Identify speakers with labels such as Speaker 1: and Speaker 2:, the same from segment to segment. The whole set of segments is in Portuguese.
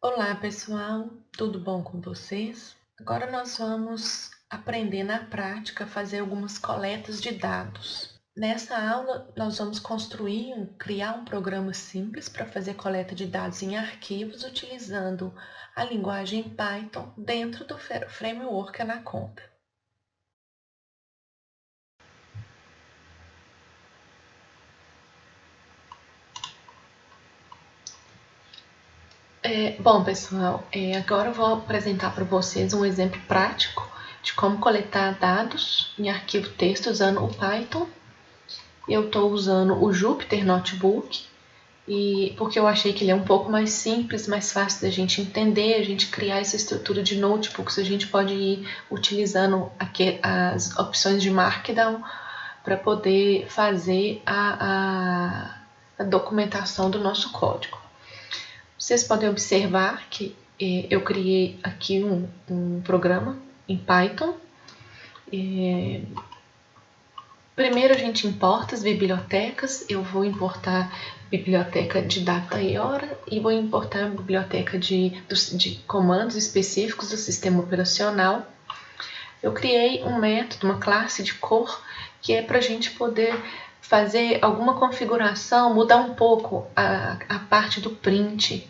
Speaker 1: Olá, pessoal, tudo bom com vocês? Agora nós vamos aprender na prática a fazer algumas coletas de dados. Nessa aula, nós vamos criar um programa simples para fazer coleta de dados em arquivos utilizando a linguagem Python dentro do framework Anaconda. Bom, pessoal, agora eu vou apresentar para vocês um exemplo prático de como coletar dados em arquivo texto usando o Python. Eu estou usando o Jupyter Notebook, porque eu achei que ele é um pouco mais simples, mais fácil da gente entender, a gente criar essa estrutura de notebooks, a gente pode ir utilizando as opções de Markdown para poder fazer a documentação do nosso código. Vocês podem observar que eu criei aqui um programa em Python. Primeiro a gente importa as bibliotecas. Eu vou importar biblioteca de data e hora e vou importar a biblioteca de comandos específicos do sistema operacional. Eu criei um método, uma classe de cor, que é para a gente poder fazer alguma configuração, mudar um pouco a parte do print,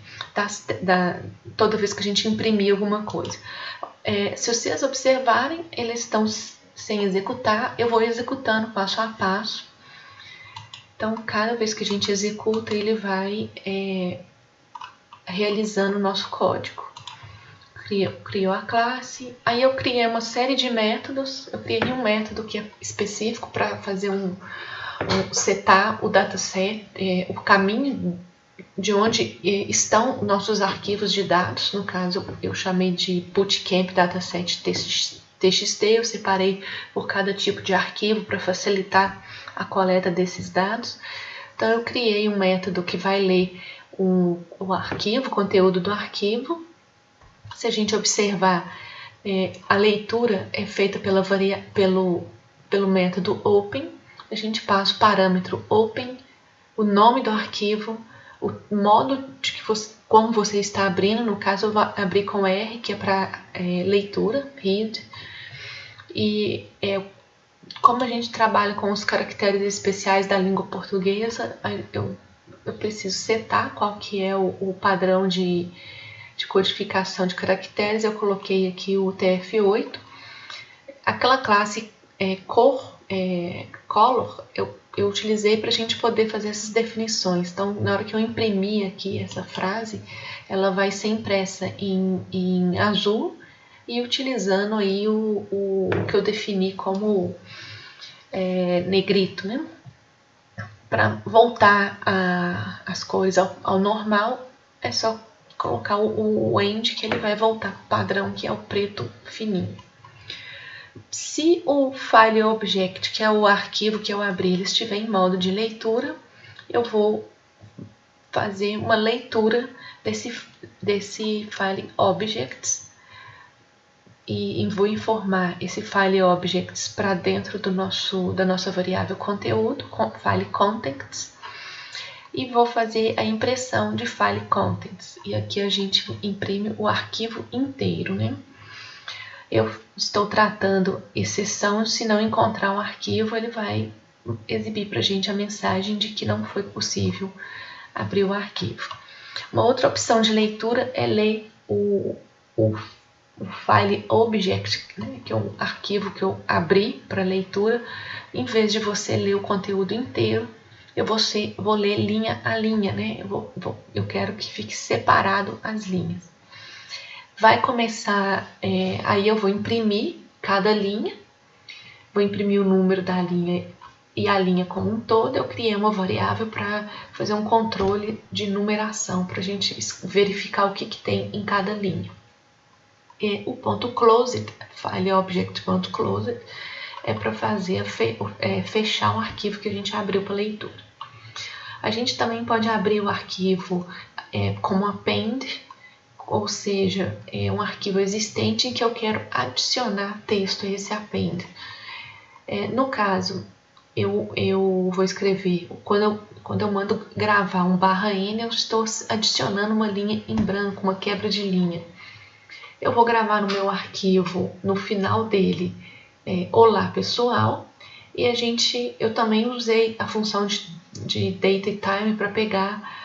Speaker 1: toda vez que a gente imprimir alguma coisa. Se vocês observarem, eles estão sem executar, eu vou executando passo a passo. Então, cada vez que a gente executa, ele vai realizando o nosso código. Criou a classe, aí eu criei uma série de métodos. Eu criei um método que é específico para fazer setar o dataset, o caminho de onde estão nossos arquivos de dados. No caso, eu chamei de bootcamp dataset TXT, eu separei por cada tipo de arquivo para facilitar a coleta desses dados. Então, eu criei um método que vai ler o arquivo, o conteúdo do arquivo. Se a gente observar, a leitura é feita pelo método open. A gente passa o parâmetro open, o nome do arquivo, o modo de como você está abrindo. No caso, eu vou abrir com R, que é para leitura, read. E como a gente trabalha com os caracteres especiais da língua portuguesa, eu preciso setar qual que é o padrão de codificação de caracteres. Eu coloquei aqui o TF8. Aquela classe color, eu utilizei para a gente poder fazer essas definições. Então, na hora que eu imprimir aqui essa frase, ela vai ser impressa em azul e utilizando aí o que eu defini como negrito, né? Para voltar as cores ao normal, é só colocar o end, que ele vai voltar para o padrão, que é o preto fininho. Se o file object, que é o arquivo que eu abri, ele estiver em modo de leitura, eu vou fazer uma leitura desse file objects e vou informar esse file objects para dentro da nossa variável conteúdo, file contents, e vou fazer a impressão de file contents. E aqui a gente imprime o arquivo inteiro, né? Eu estou tratando exceção. Se não encontrar um arquivo, ele vai exibir para a gente a mensagem de que não foi possível abrir o arquivo. Uma outra opção de leitura é ler o file object, né, que é o arquivo que eu abri para leitura. Em vez de você ler o conteúdo inteiro, eu vou ler linha a linha, né? Eu quero que fique separado as linhas. Vai começar, aí eu vou imprimir cada linha, vou imprimir o número da linha e a linha como um todo. Eu criei uma variável para fazer um controle de numeração, para a gente verificar o que tem em cada linha. E o ponto closed, file object.closed, é para fazer fechar um arquivo que a gente abriu para leitura. A gente também pode abrir o arquivo como append, ou seja, é um arquivo existente em que eu quero adicionar texto a esse append. No caso, eu vou escrever, quando eu mando gravar um /N, eu estou adicionando uma linha em branco, uma quebra de linha. Eu vou gravar no meu arquivo, no final dele, olá pessoal, e eu também usei a função de date e time para pegar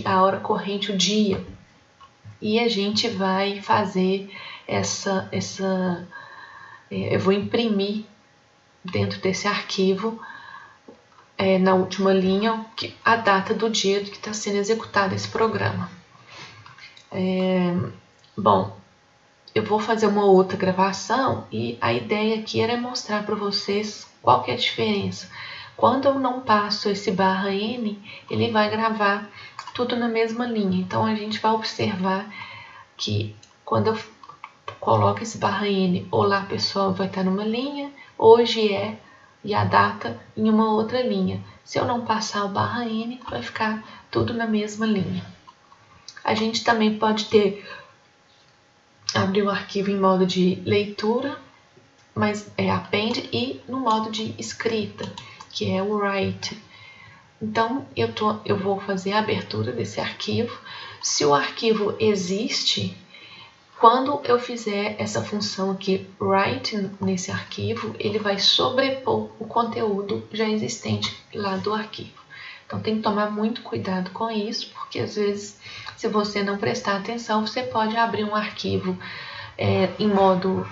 Speaker 1: a hora corrente, o dia. E a gente vai fazer eu vou imprimir dentro desse arquivo, na última linha, a data do dia que está sendo executado esse programa. Bom, eu vou fazer uma outra gravação e a ideia aqui era mostrar para vocês qual que é a diferença. Quando eu não passo esse /N, ele vai gravar tudo na mesma linha. Então a gente vai observar que quando eu coloco esse /N, olá pessoal, vai estar numa linha, hoje é, e a data em uma outra linha. Se eu não passar o /N, vai ficar tudo na mesma linha. A gente também pode abrir o arquivo em modo de leitura, mas append, e no modo de escrita, que é o write. Então eu vou fazer a abertura desse arquivo. Se o arquivo existe, quando eu fizer essa função aqui, write, nesse arquivo, ele vai sobrepor o conteúdo já existente lá do arquivo. Então tem que tomar muito cuidado com isso, porque às vezes, se você não prestar atenção, você pode abrir um arquivo em modo...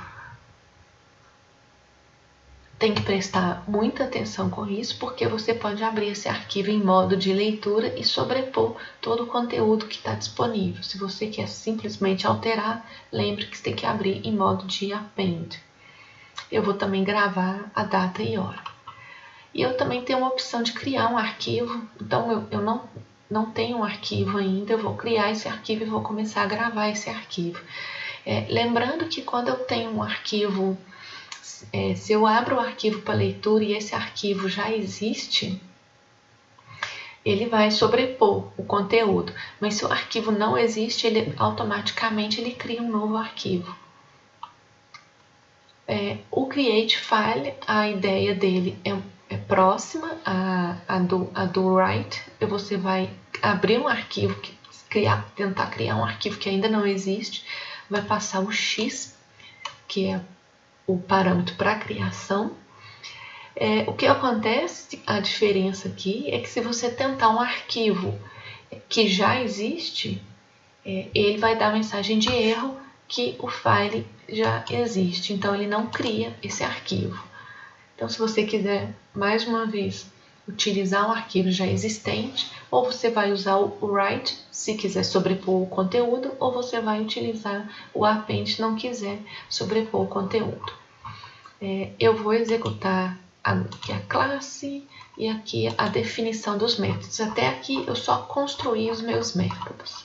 Speaker 1: Tem que prestar muita atenção com isso, porque você pode abrir esse arquivo em modo de leitura e sobrepor todo o conteúdo que está disponível. Se você quer simplesmente alterar, lembre que você tem que abrir em modo de append. Eu vou também gravar a data e hora. E eu também tenho uma opção de criar um arquivo, então eu não tenho um arquivo ainda, eu vou criar esse arquivo e vou começar a gravar esse arquivo. Lembrando que quando eu tenho um arquivo... se eu abro o arquivo para leitura e esse arquivo já existe, ele vai sobrepor o conteúdo. Mas se o arquivo não existe, automaticamente ele cria um novo arquivo. O create file, a ideia dele é próxima à do write. Você vai abrir um arquivo, tentar criar um arquivo que ainda não existe, vai passar o X, que é o parâmetro para a criação. O que acontece, a diferença aqui, é que se você tentar um arquivo que já existe, ele vai dar mensagem de erro que o file já existe, então ele não cria esse arquivo. Então, se você quiser, mais uma vez, utilizar um arquivo já existente, ou você vai usar o write, se quiser sobrepor o conteúdo, ou você vai utilizar o append, se não quiser sobrepor o conteúdo. Eu vou executar aqui a classe e aqui a definição dos métodos. Até aqui eu só construí os meus métodos.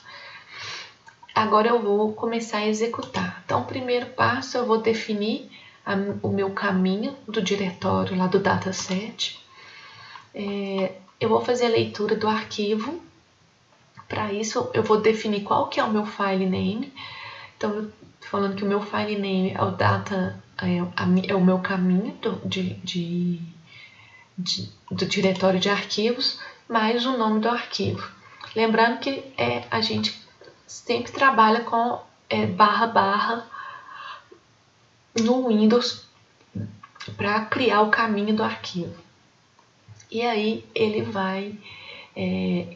Speaker 1: Agora eu vou começar a executar. Então, o primeiro passo, eu vou definir o meu caminho do diretório lá do dataset. Eu vou fazer a leitura do arquivo. Para isso, eu vou definir qual que é o meu file name. Então, eu estou falando que o meu file name é o meu caminho do diretório de arquivos, mais o nome do arquivo. Lembrando que a gente sempre trabalha com // no Windows para criar o caminho do arquivo. E aí ele vai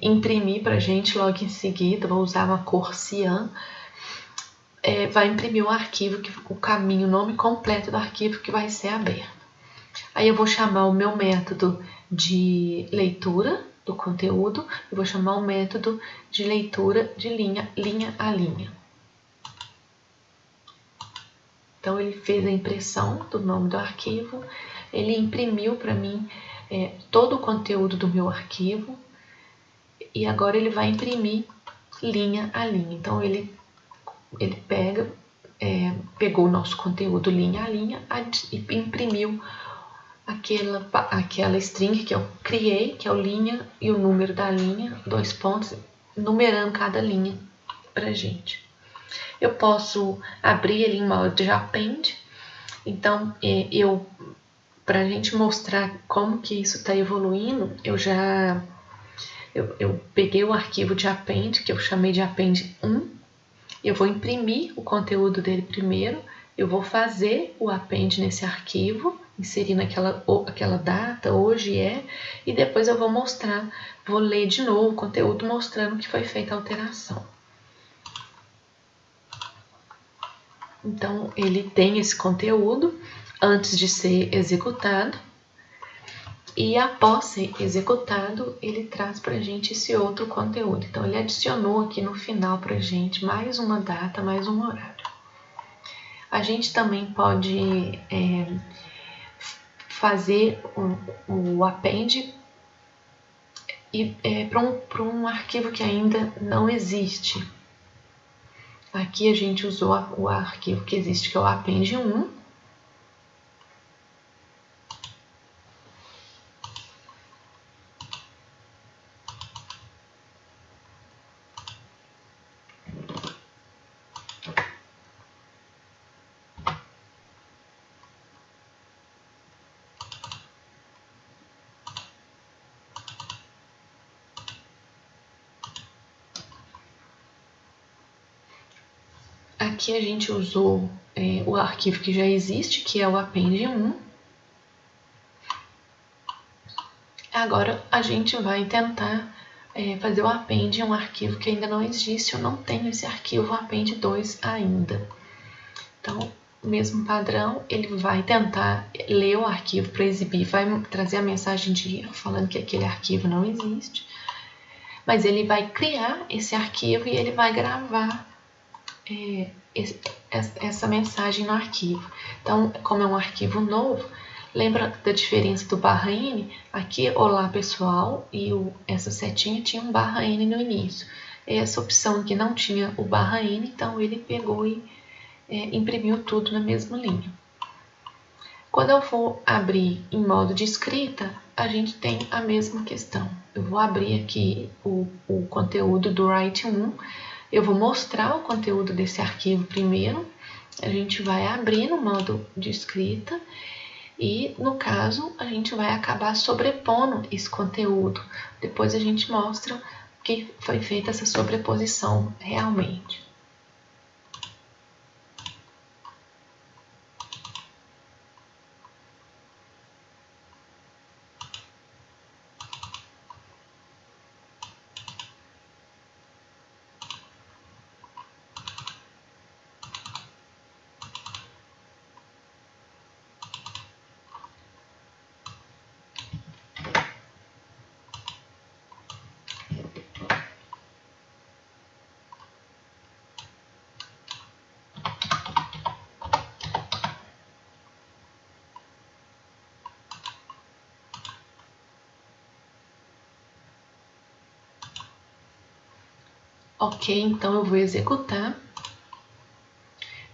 Speaker 1: imprimir para a gente logo em seguida, vou usar uma cor cian, vai imprimir um arquivo, o caminho, o nome completo do arquivo que vai ser aberto. Aí eu vou chamar o meu método de leitura do conteúdo, eu vou chamar o método de leitura de linha a linha. Então ele fez a impressão do nome do arquivo, ele imprimiu para mim todo o conteúdo do meu arquivo, e agora ele vai imprimir linha a linha. Então ele pegou o nosso conteúdo linha a linha e imprimiu aquela string que eu criei, que é o linha e o número da linha, 2 pontos, numerando cada linha pra gente. Eu posso abrir ele em modo de append, então eu para a gente mostrar como que isso está evoluindo, eu peguei o arquivo de append, que eu chamei de append 1, eu vou imprimir o conteúdo dele primeiro, eu vou fazer o append nesse arquivo, inserindo aquela data, hoje e depois eu vou ler de novo o conteúdo mostrando que foi feita a alteração. Então, ele tem esse conteúdo antes de ser executado, e após ser executado, ele traz para a gente esse outro conteúdo. Então, ele adicionou aqui no final para a gente mais uma data, mais um horário. A gente também pode fazer o append para um arquivo que ainda não existe. Aqui a gente usou o arquivo que existe, que é o append 1. Aqui a gente usou o arquivo que já existe, que é o append 1. Agora a gente vai tentar fazer o append em um arquivo que ainda não existe. Eu não tenho esse arquivo append 2 ainda. Então, mesmo padrão, ele vai tentar ler o arquivo para exibir, vai trazer a mensagem de erro falando que aquele arquivo não existe. Mas ele vai criar esse arquivo e ele vai gravar essa mensagem no arquivo. Então, como é um arquivo novo, lembra da diferença do /n? Aqui, olá pessoal, e essa setinha tinha um /n no início. Essa opção aqui não tinha o /n, então ele pegou e imprimiu tudo na mesma linha. Quando eu for abrir em modo de escrita, a gente tem a mesma questão. Eu vou abrir aqui o conteúdo do write 1, eu vou mostrar o conteúdo desse arquivo primeiro, a gente vai abrir no modo de escrita e, no caso, a gente vai acabar sobrepondo esse conteúdo. Depois a gente mostra que foi feita essa sobreposição realmente. Ok, então eu vou executar.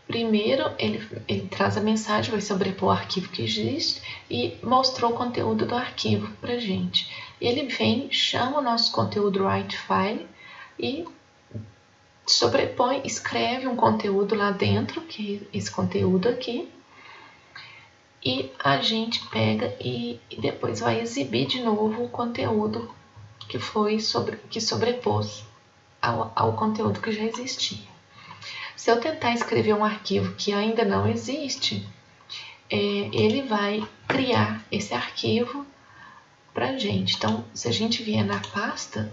Speaker 1: Primeiro, ele traz a mensagem, vai sobrepor o arquivo que existe e mostrou o conteúdo do arquivo para gente. Ele vem, chama o nosso conteúdo write_file e sobrepõe, escreve um conteúdo lá dentro, que é esse conteúdo aqui, e a gente pega e depois vai exibir de novo o conteúdo que sobrepôs ao conteúdo que já existia. Se eu tentar escrever um arquivo que ainda não existe, ele vai criar esse arquivo para a gente. Então, se a gente vier na pasta,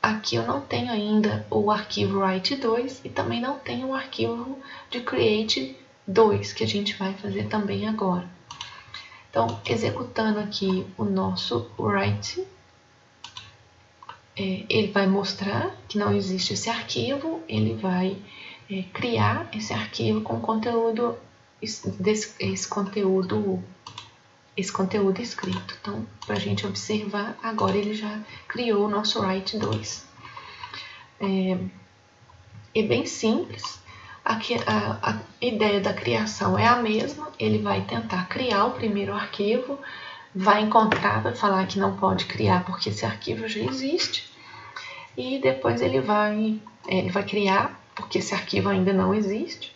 Speaker 1: aqui eu não tenho ainda o arquivo write2 e também não tenho o arquivo de create2, que a gente vai fazer também agora. Então, executando aqui o nosso write, ele vai mostrar que não existe esse arquivo, ele vai criar esse arquivo com conteúdo, esse conteúdo escrito. Então, para a gente observar, agora ele já criou o nosso write2. É bem simples. Aqui, a ideia da criação é a mesma. Ele vai tentar criar o primeiro arquivo, vai encontrar, vai falar que não pode criar porque esse arquivo já existe, e depois ele vai criar porque esse arquivo ainda não existe.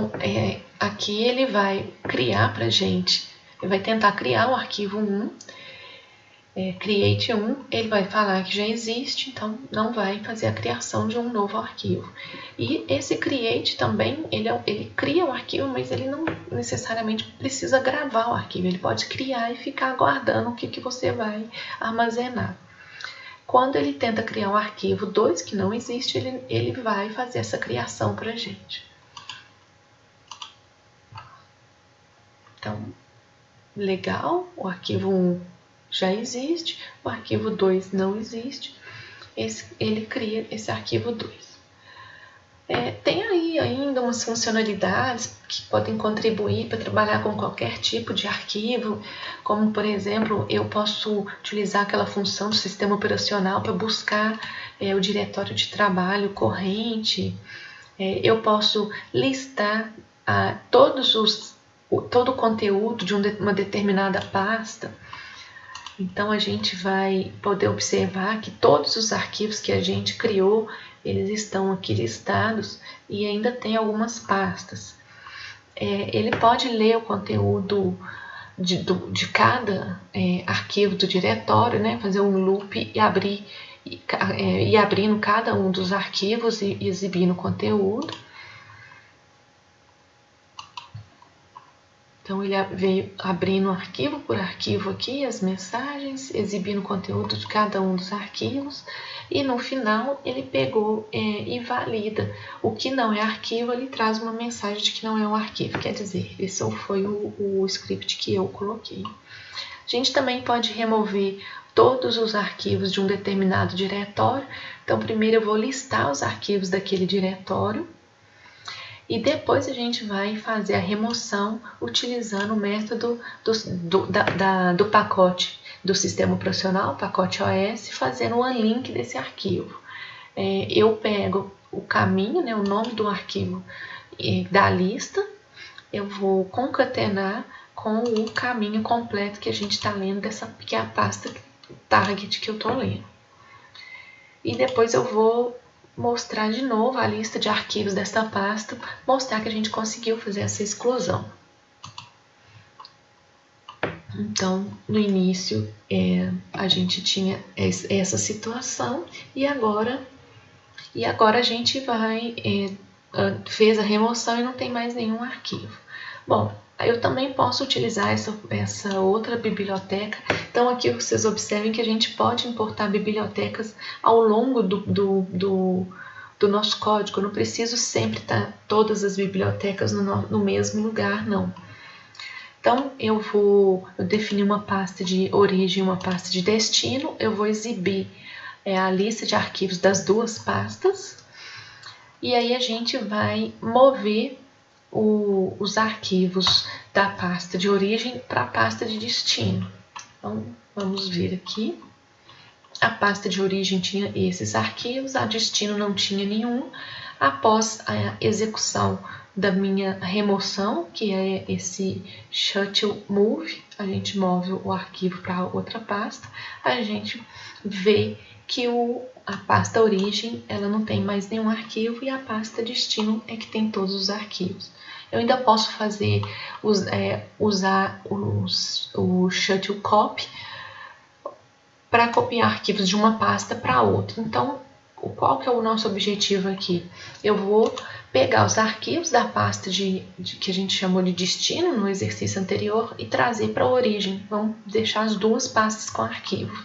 Speaker 1: Então, aqui ele vai criar para gente, ele vai tentar criar o arquivo 1, create 1, ele vai falar que já existe, então não vai fazer a criação de um novo arquivo. E esse create também, ele cria o arquivo, mas ele não necessariamente precisa gravar o arquivo, ele pode criar e ficar aguardando o que você vai armazenar. Quando ele tenta criar um arquivo 2 que não existe, ele vai fazer essa criação para a gente. Então, legal, o arquivo 1 já existe, o arquivo 2 não existe, ele cria esse arquivo 2. Tem aí ainda umas funcionalidades que podem contribuir para trabalhar com qualquer tipo de arquivo, como, por exemplo, eu posso utilizar aquela função do sistema operacional para buscar o diretório de trabalho corrente, eu posso listar todo o conteúdo de uma determinada pasta. Então, a gente vai poder observar que todos os arquivos que a gente criou, eles estão aqui listados e ainda tem algumas pastas. Ele pode ler o conteúdo de cada arquivo do diretório, né? Fazer um loop e abrir e abrindo cada um dos arquivos e exibindo o conteúdo. Então, ele veio abrindo arquivo por arquivo aqui, as mensagens, exibindo o conteúdo de cada um dos arquivos. E no final, ele pegou e valida. O que não é arquivo, ele traz uma mensagem de que não é um arquivo. Quer dizer, esse foi o script que eu coloquei. A gente também pode remover todos os arquivos de um determinado diretório. Então, primeiro eu vou listar os arquivos daquele diretório. E depois a gente vai fazer a remoção utilizando o método do pacote do sistema operacional, pacote OS, fazendo o unlink desse arquivo. Eu pego o caminho, né, o nome do arquivo da lista, eu vou concatenar com o caminho completo que a gente está lendo, que é a pasta target que eu estou lendo. E depois eu vou mostrar de novo a lista de arquivos desta pasta, mostrar que a gente conseguiu fazer essa exclusão. Então, no início, a gente tinha essa situação e agora a gente fez a remoção e não tem mais nenhum arquivo. Bom, eu também posso utilizar essa outra biblioteca. Então, aqui vocês observem que a gente pode importar bibliotecas ao longo do nosso código. Eu não preciso sempre estar todas as bibliotecas no mesmo lugar, não. Então, eu definir uma pasta de origem e uma pasta de destino. Eu vou exibir a lista de arquivos das duas pastas. E aí, a gente vai mover os arquivos da pasta de origem para a pasta de destino. Então, vamos ver aqui. A pasta de origem tinha esses arquivos, a destino não tinha nenhum. Após a execução da minha remoção, que é esse shuttle move, a gente move o arquivo para outra pasta, a gente vê que a pasta origem ela não tem mais nenhum arquivo e a pasta destino é que tem todos os arquivos. Eu ainda posso usar o shuttle copy para copiar arquivos de uma pasta para outra. Então, qual que é o nosso objetivo aqui? Eu vou pegar os arquivos da pasta que a gente chamou de destino no exercício anterior e trazer para a origem. Vamos deixar as duas pastas com arquivo.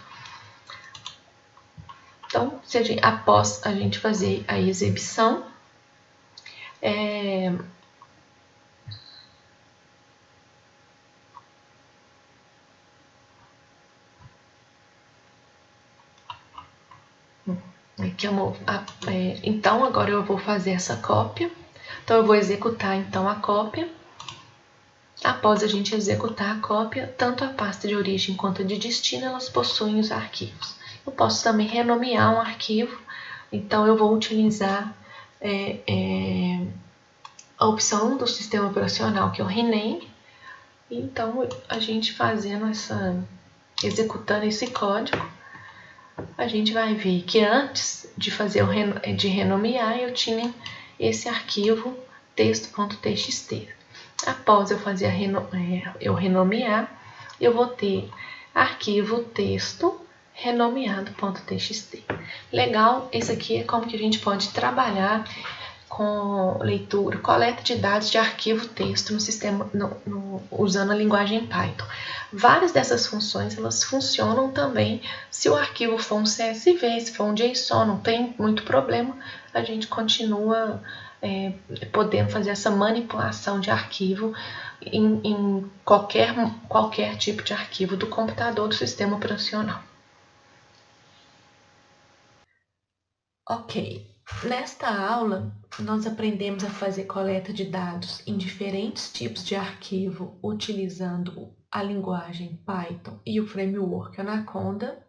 Speaker 1: Então, após a gente fazer a exibição, então, agora eu vou fazer essa cópia. Então, eu vou executar então a cópia. Após a gente executar a cópia, tanto a pasta de origem quanto a de destino, elas possuem os arquivos. Eu posso também renomear um arquivo. Então, eu vou utilizar a opção do sistema operacional, que é o rename. Então, a gente executando esse código, a gente vai ver que antes de renomear, eu tinha esse arquivo texto.txt. Após eu fazer eu renomear, eu vou ter arquivo texto renomeado.txt. Legal, esse aqui é como que a gente pode trabalhar com leitura, coleta de dados de arquivo texto no sistema, usando a linguagem Python. Várias dessas funções elas funcionam também se o arquivo for um CSV, se for um JSON, não tem muito problema, a gente continua podendo fazer essa manipulação de arquivo em qualquer tipo de arquivo do computador, do sistema operacional. Ok, nesta aula nós aprendemos a fazer coleta de dados em diferentes tipos de arquivo utilizando a linguagem Python e o framework Anaconda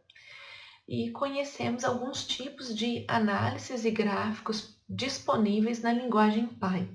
Speaker 1: e conhecemos alguns tipos de análises e gráficos disponíveis na linguagem Python.